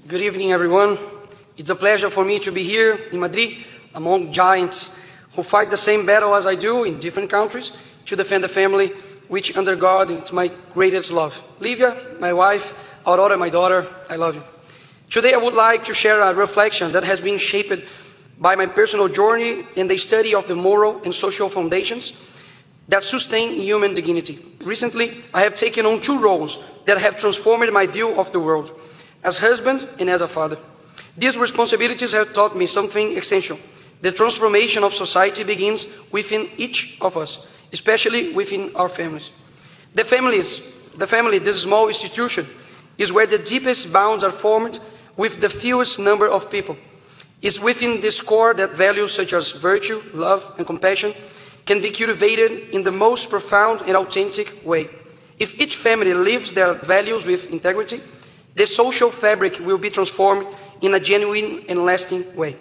Good evening, everyone. It's a pleasure for me to be here in Madrid among giants who fight the same battle as I do in different countries to defend the family, which under God is my greatest love. Livia, my wife, Aurora, my daughter, I love you. Today I would like to share a reflection that has been shaped by my personal journey in the study of the moral and social foundations that sustain human dignity. Recently, I have taken on two roles that have transformed my view of the world, as husband and as a father. These responsibilities have taught me something essential. The transformation of society begins within each of us, especially within our families. The family, this small institution, is where the deepest bonds are formed with the fewest number of people. It's within this core that values such as virtue, love, and compassion can be cultivated in the most profound and authentic way. If each family lives their values with integrity, the social fabric will be transformed in a genuine and lasting way.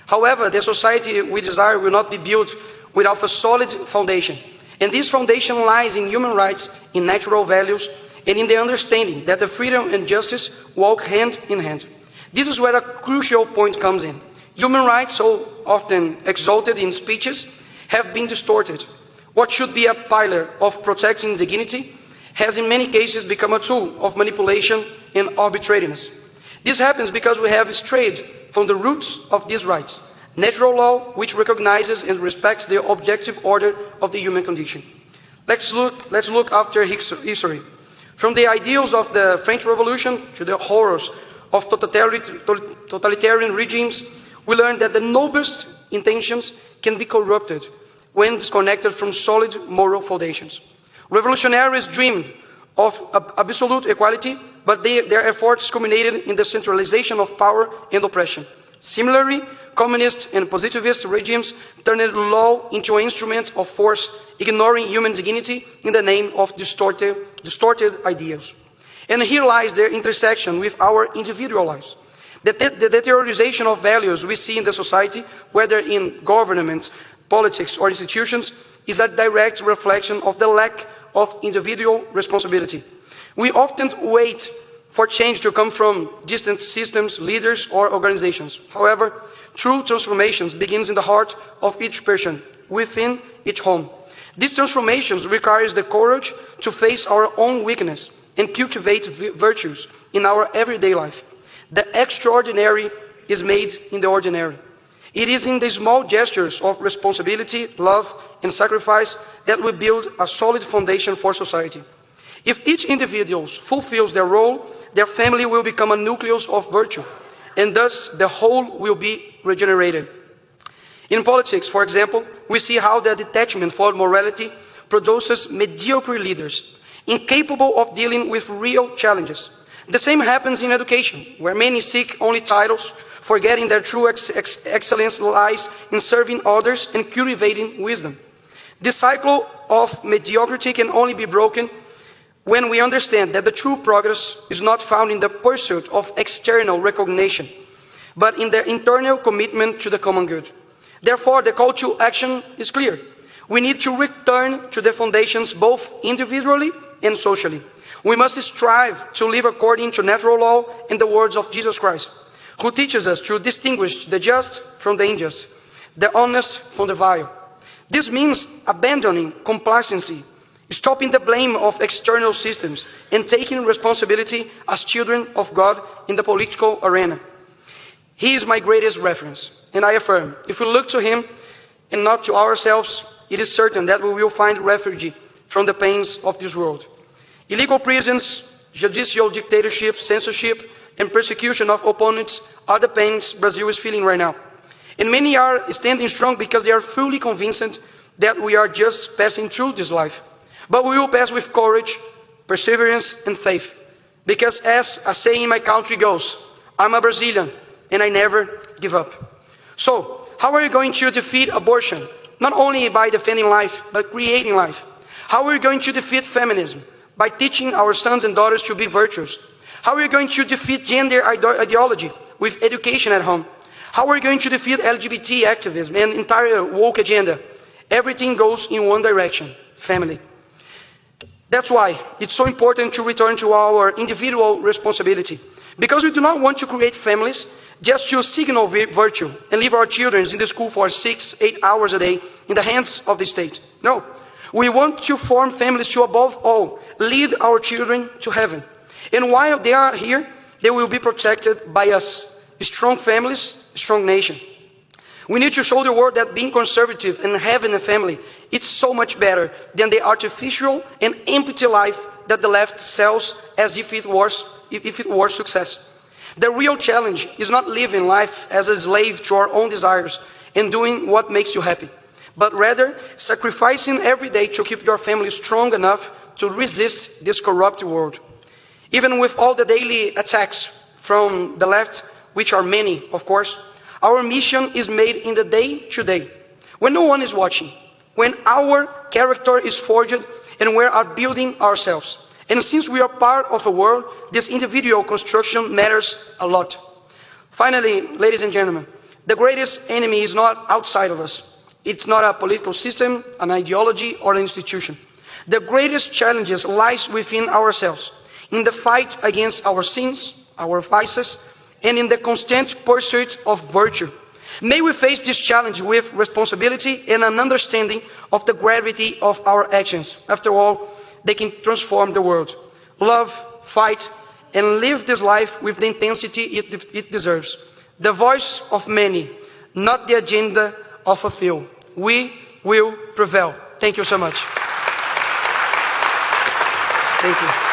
However, the society we desire will not be built without a solid foundation. And this foundation lies in human rights, in natural values, and in the understanding that the freedom and justice walk hand in hand. This is where a crucial point comes in. Human rights, so often exalted in speeches, have been distorted. What should be a pillar of protecting dignity has in many cases become a tool of manipulation and arbitrariness. This happens because we have strayed from the roots of these rights, natural law which recognizes and respects the objective order of the human condition. Let's look after history. From the ideals of the French Revolution to the horrors of totalitarian regimes, we learn that the noblest intentions can be corrupted when disconnected from solid moral foundations. Revolutionaries dreamed of absolute equality, but their efforts culminated in the centralization of power and oppression. Similarly, communist and positivist regimes turned law into an instrument of force, ignoring human dignity in the name of distorted ideals. And here lies their intersection with our individual lives. The deterioration of values we see in the society, whether in governments, politics, or institutions, is a direct reflection of the lack of individual responsibility. We often wait for change to come from distant systems, leaders, or organizations. However, true transformations begins in the heart of each person, within each home. These transformations requires the courage to face our own weakness and cultivate virtues in our everyday life. The extraordinary is made in the ordinary. It is in the small gestures of responsibility, love, and sacrifice that we build a solid foundation for society. If each individual fulfills their role, their family will become a nucleus of virtue, and thus the whole will be regenerated. In politics, for example, we see how the detachment for morality produces mediocre leaders, incapable of dealing with real challenges. The same happens in education, where many seek only titles, forgetting their true excellence lies in serving others and cultivating wisdom. This cycle of mediocrity can only be broken when we understand that the true progress is not found in the pursuit of external recognition, but in the internal commitment to the common good. Therefore, the call to action is clear. We need to return to the foundations both individually and socially. We must strive to live according to natural law and the words of Jesus Christ, who teaches us to distinguish the just from the unjust, the honest from the vile. This means abandoning complacency, stopping the blame of external systems, and taking responsibility as children of God in the political arena. He is my greatest reference, and I affirm, if we look to him and not to ourselves, it is certain that we will find refuge from the pains of this world. Illegal prisons, judicial dictatorship, censorship, and persecution of opponents are the pains Brazil is feeling right now. And many are standing strong because they are fully convinced that we are just passing through this life. But we will pass with courage, perseverance, and faith. Because as a saying in my country goes, I'm a Brazilian and I never give up. So, how are you going to defeat abortion? Not only by defending life, but creating life. How are you going to defeat feminism? By teaching our sons and daughters to be virtuous. How are you going to defeat gender ideology? With education at home. How are we going to defeat LGBT activism and entire woke agenda? Everything goes in one direction, family. That's why it's so important to return to our individual responsibility. Because we do not want to create families just to signal virtue and leave our children in the school for 6-8 hours a day in the hands of the state. No. We want to form families to, above all, lead our children to heaven. And while they are here, they will be protected by us. Strong families, strong nation. We need to show the world that being conservative and having a family, it's so much better than the artificial and empty life that the left sells as if it was success. The real challenge is not living life as a slave to our own desires and doing what makes you happy, but rather sacrificing every day to keep your family strong enough to resist this corrupt world. Even with all the daily attacks from the left, which are many, of course, our mission is made in the day-to-day, when no one is watching, when our character is forged and we are building ourselves. And since we are part of a world, this individual construction matters a lot. Finally, ladies and gentlemen, the greatest enemy is not outside of us. It's not a political system, an ideology, or an institution. The greatest challenges lies within ourselves, in the fight against our sins, our vices, and in the constant pursuit of virtue. May we face this challenge with responsibility and an understanding of the gravity of our actions. After all, they can transform the world. Love, fight, and live this life with the intensity it deserves. The voice of many, not the agenda of a few. We will prevail. Thank you so much. Thank you.